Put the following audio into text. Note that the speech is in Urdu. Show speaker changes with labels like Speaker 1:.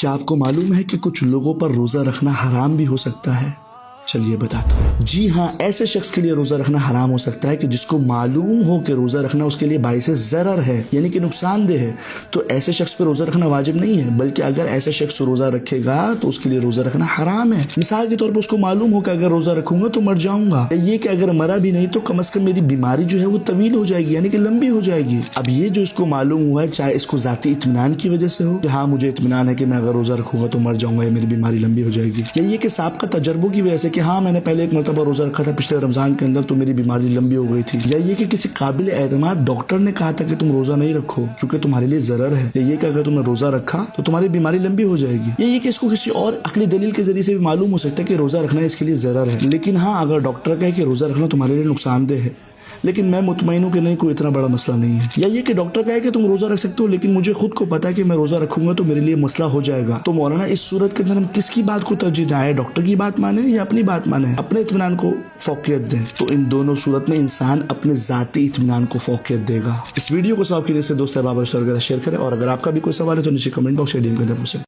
Speaker 1: کیا آپ کو معلوم ہے کہ کچھ لوگوں پر روزہ رکھنا حرام بھی ہو سکتا ہے؟ چلیے بتاتا ہوں۔ جی ہاں، ایسے شخص کے لیے روزہ رکھنا حرام ہو سکتا ہے کہ جس کو معلوم ہو کہ روزہ رکھنا اس کے لیے باعث ضرر ہے، یعنی کہ نقصان دہ ہے، تو ایسے شخص پہ روزہ رکھنا واجب نہیں ہے، بلکہ اگر ایسا شخص روزہ رکھے گا تو اس کے لیے روزہ رکھنا حرام ہے۔ مثال کے طور پر اس کو معلوم ہو کہ اگر روزہ رکھوں گا تو مر جاؤں گا، یہ کہ اگر مرا بھی نہیں تو کم از کم میری بیماری جو ہے وہ طویل ہو جائے گی، یعنی کہ لمبی ہو جائے گی۔ اب یہ جو اس کو معلوم ہوا ہے، چاہے اس کو ذاتی اطمینان کی وجہ سے ہو کہ ہاں مجھے اطمینان ہے کہ میں اگر روزہ رکھوں گا تو مر جاؤں گا یا میری بیماری لمبی ہو جائے گی، یا یہ کہ سابقہ تجربوں کی وجہ سے کہ ہاں میں نے پہلے ایک مرتبہ روزہ رکھا تھا پچھلے رمضان کے اندر تو میری بیماری لمبی ہو گئی تھی، یا یہ کہ کسی قابل اعتماد ڈاکٹر نے کہا تھا کہ تم روزہ نہیں رکھو کیونکہ تمہارے لیے ضرر ہے، یا یہ کہ اگر تم نے روزہ رکھا تو تمہاری بیماری لمبی ہو جائے گی، یا یہ کہ اس کو کسی اور عقلی دلیل کے ذریعے سے بھی معلوم ہو سکتا ہے کہ روزہ رکھنا اس کے لیے ضرر ہے، لیکن ہاں اگر ڈاکٹر کہے کہ روزہ رکھنا تمہارے لیے نقصان دہ ہے لیکن میں مطمئن ہوں کہ نہیں کوئی اتنا بڑا مسئلہ نہیں ہے، یا یہ کہ ڈاکٹر کہے کہ تم روزہ رکھ سکتے ہو لیکن مجھے خود کو پتا ہے کہ میں روزہ رکھوں گا تو میرے لیے مسئلہ ہو جائے گا، تو مولانا اس صورت کے اندر ہم کس کی بات کو ترجیح دیں؟ ڈاکٹر کی بات مانیں یا اپنی بات مانیں، اپنے اطمینان کو فوقیت دیں؟ تو ان دونوں صورت میں انسان اپنے ذاتی اطمینان کو فوقیت دے گا۔ اس ویڈیو کو ثواب کے لیے سے دوست احباب اور شیئر کریں، اور اگر آپ کا بھی کوئی سوال ہے تو نیچے کمنٹ باکس میں ڈی ایم کر دیں۔